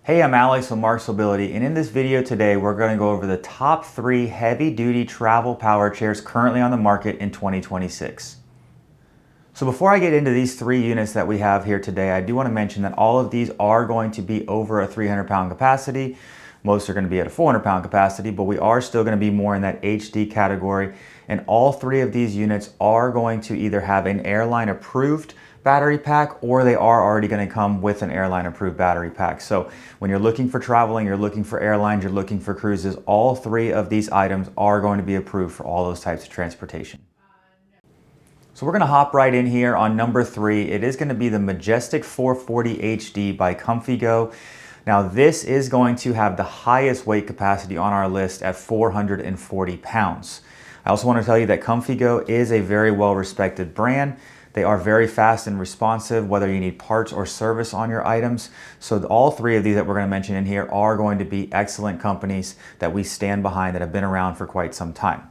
Hey, I'm Alex with Marc's Mobility, and in this video today, we're going to go over the top 3 heavy-duty travel power chairs currently on the market in 2026. So before I get into these 3 units that we have here today, I do want to mention that all of these are going to be over a 300-pound capacity. Most are going to be at a 400-pound capacity, but we are still going to be more in that HD category. And all 3 of these units are going to either have an airline-approved battery pack, or they are already going to come with an airline approved battery pack. So when you're looking for traveling, you're looking for airlines, you're looking for cruises, all 3 of these items are going to be approved for all those types of transportation. So we're going to hop right in here on number 3. It is going to be the Majestic 440 HD by ComfyGo. Now this is going to have the highest weight capacity on our list at 440 pounds. I also want to tell you that ComfyGo is a very well respected brand. They are very fast and responsive, whether you need parts or service on your items. So all 3 of these that we're going to mention in here are going to be excellent companies that we stand behind that have been around for quite some time.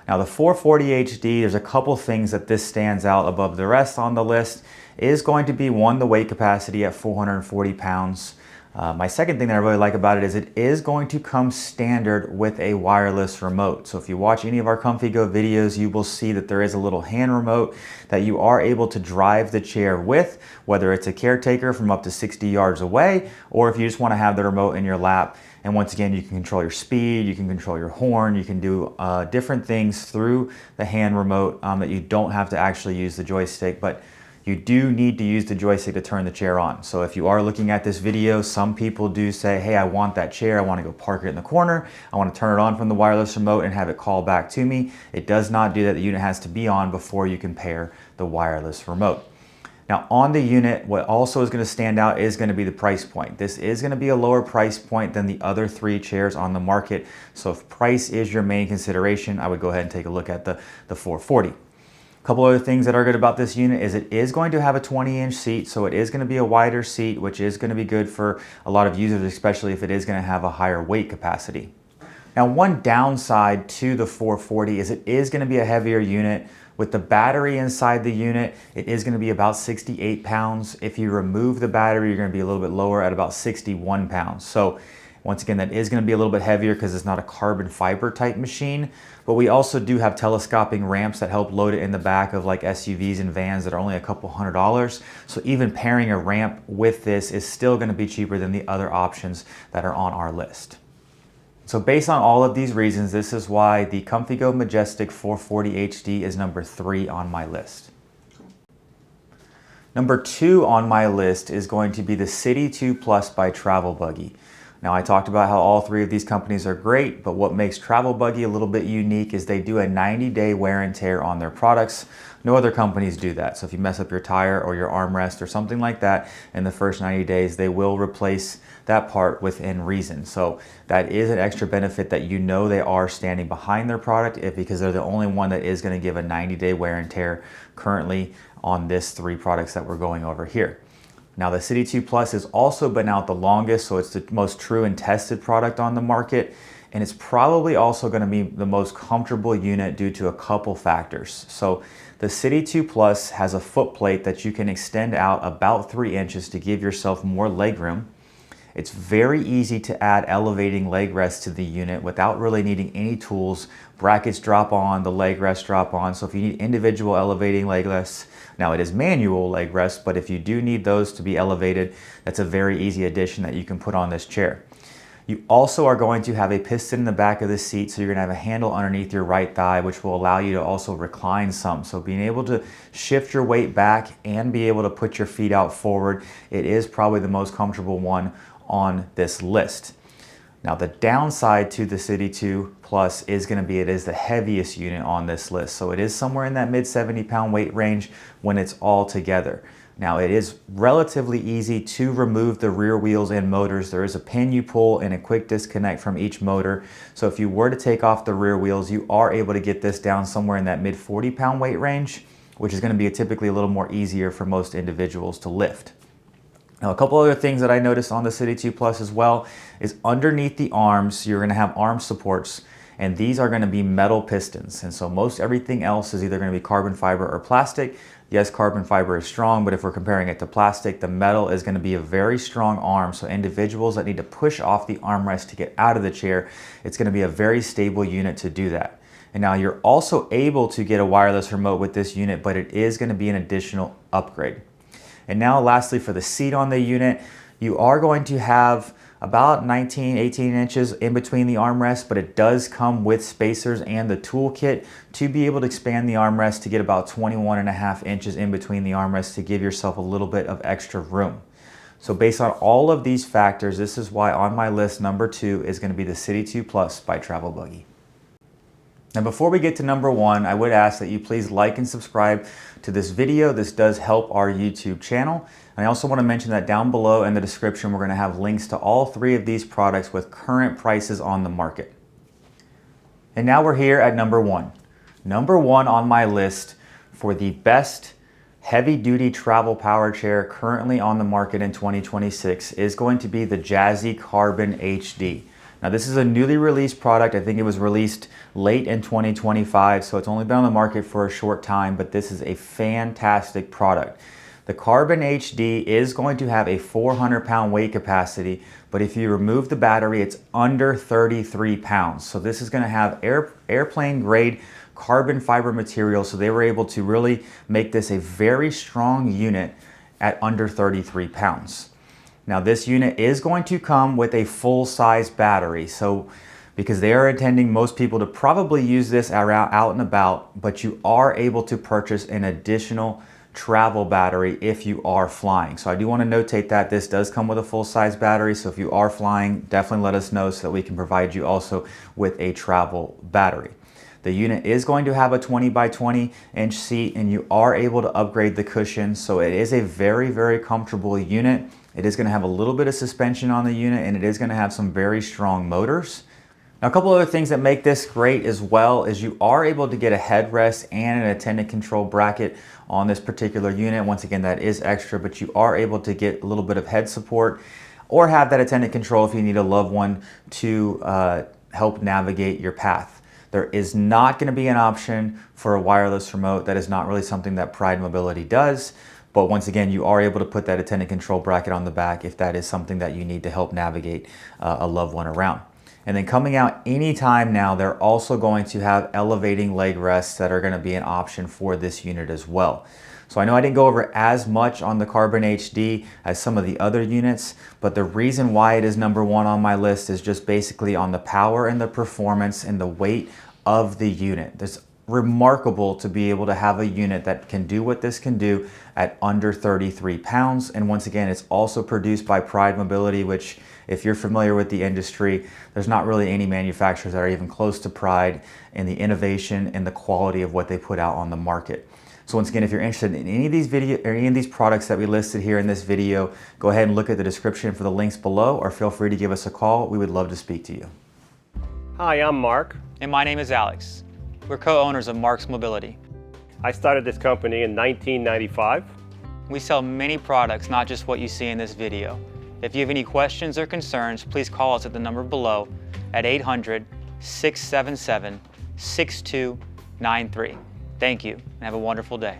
Now the 440 HD, there's a couple things that this stands out above the rest on the list. It is going to be, one, the weight capacity at 440 pounds. My second thing that I really like about it is going to come standard with a wireless remote. So if you watch any of our ComfyGo videos, you will see that there is a little hand remote that you are able to drive the chair with, whether it's a caretaker from up to 60 yards away, or if you just want to have the remote in your lap. And once again, you can control your speed, you can control your horn, you can do different things through the hand remote that you don't have to actually use the joystick. But you do need to use the joystick to turn the chair on. So if you are looking at this video, some people do say, hey, I want that chair, I want to go park it in the corner, I want to turn it on from the wireless remote and have it call back to me. It does not do that. The unit has to be on before you can pair the wireless remote. Now on the unit, what also is going to stand out is going to be the price point. This is going to be a lower price point than the other 3 chairs on the market. So if price is your main consideration, I would go ahead and take a look at the 440. A couple other things that are good about this unit is it is going to have a 20-inch seat, so it is going to be a wider seat, which is going to be good for a lot of users, especially if it is going to have a higher weight capacity. Now, one downside to the 440 is it is going to be a heavier unit. With the battery inside the unit, it is going to be about 68 pounds. If you remove the battery, you're going to be a little bit lower at about 61 pounds. So once again, that is going to be a little bit heavier because it's not a carbon fiber type machine, but we also do have telescoping ramps that help load it in the back of like SUVs and vans that are only a couple $100s. So even pairing a ramp with this is still going to be cheaper than the other options that are on our list. So based on all of these reasons, this is why the ComfyGo Majestic 440 HD is number 3 on my list. Number 2 on my list is going to be the City2 Plus by Travel Buggy. Now I talked about how all 3 of these companies are great, but what makes Travel Buggy a little bit unique is they do a 90-day wear and tear on their products. No other companies do that. So if you mess up your tire or your armrest or something like that in the first 90 days, they will replace that part within reason. So that is an extra benefit that you know they are standing behind their product because they're the only one that is going to give a 90-day wear and tear currently on this 3 products that we're going over here. Now the City2 Plus has also been out the longest, so it's the most true and tested product on the market, and it's probably also going to be the most comfortable unit due to a couple factors. So the City2 Plus has a foot plate that you can extend out about 3 inches to give yourself more leg room. It's very easy to add elevating leg rests to the unit without really needing any tools. Brackets drop on, the leg rests drop on. So if you need individual elevating leg rests, now it is manual leg rests, but if you do need those to be elevated, that's a very easy addition that you can put on this chair. You also are going to have a piston in the back of the seat, so you're going to have a handle underneath your right thigh, which will allow you to also recline some. So being able to shift your weight back and be able to put your feet out forward, it is probably the most comfortable one on this list. Now the downside to the City2 Plus is going to be it is the heaviest unit on this list. So it is somewhere in that mid 70-pound weight range when it's all together. Now it is relatively easy to remove the rear wheels and motors. There is a pin you pull and a quick disconnect from each motor. So if you were to take off the rear wheels, you are able to get this down somewhere in that mid 40-pound weight range, which is going to be typically a little more easier for most individuals to lift. Now, a couple other things that I noticed on the City2 Plus as well is underneath the arms, you're going to have arm supports, and these are going to be metal pistons. And so most everything else is either going to be carbon fiber or plastic. Yes, carbon fiber is strong, but if we're comparing it to plastic, the metal is going to be a very strong arm. So individuals that need to push off the armrest to get out of the chair, it's going to be a very stable unit to do that. And now you're also able to get a wireless remote with this unit, but it is going to be an additional upgrade. And now lastly, for the seat on the unit, you are going to have about 18 inches in between the armrests, but it does come with spacers and the toolkit to be able to expand the armrest to get about 21.5 inches in between the armrests to give yourself a little bit of extra room. So based on all of these factors, this is why on my list, number 2 is going to be the City2 Plus by Travel Buggy. Now before we get to number 1, I would ask that you please like and subscribe to this video. This does help our YouTube channel. And I also want to mention that down below in the description, we're going to have links to all 3 of these products with current prices on the market. And now we're here at number 1. Number 1 on my list for the best heavy-duty travel power chair currently on the market in 2026 is going to be the Jazzy Carbon HD. Now this is a newly released product. I think it was released late in 2025, so it's only been on the market for a short time, but this is a fantastic product. The Carbon HD is going to have a 400-pound weight capacity, but if you remove the battery, it's under 33 pounds. So this is going to have airplane grade carbon fiber material, so they were able to really make this a very strong unit at under 33 pounds. Now this unit is going to come with a full-size battery, so because they are intending most people to probably use this around out and about, but you are able to purchase an additional travel battery if you are flying. So I do want to notate that this does come with a full-size battery, so if you are flying, definitely let us know so that we can provide you also with a travel battery. The unit is going to have a 20 by 20 inch seat, and you are able to upgrade the cushion, so it is a very, very comfortable unit. It is going to have a little bit of suspension on the unit, and it is going to have some very strong motors. Now, a couple other things that make this great as well is you are able to get a headrest and an attendant control bracket on this particular unit. Once again, that is extra, but you are able to get a little bit of head support or have that attendant control if you need a loved one to help navigate your path. There is not going to be an option for a wireless remote. That is not really something that Pride Mobility does. But once again, you are able to put that attendant control bracket on the back if that is something that you need to help navigate a loved one around. And then coming out anytime now, they're also going to have elevating leg rests that are going to be an option for this unit as well. So I know I didn't go over as much on the Carbon HD as some of the other units, but the reason why it is number 1 on my list is just basically on the power and the performance and the weight of the unit. It's remarkable to be able to have a unit that can do what this can do at under 33 pounds. And once again, it's also produced by Pride Mobility, which if you're familiar with the industry, there's not really any manufacturers that are even close to Pride in the innovation and the quality of what they put out on the market. So once again, if you're interested in any of these products that we listed here in this video, go ahead and look at the description for the links below, or feel free to give us a call. We would love to speak to you. Hi, I'm Mark. And my name is Alex. We're co-owners of Marc's Mobility. I started this company in 1995. We sell many products, not just what you see in this video. If you have any questions or concerns, please call us at the number below at 800-677-6293. Thank you, and have a wonderful day.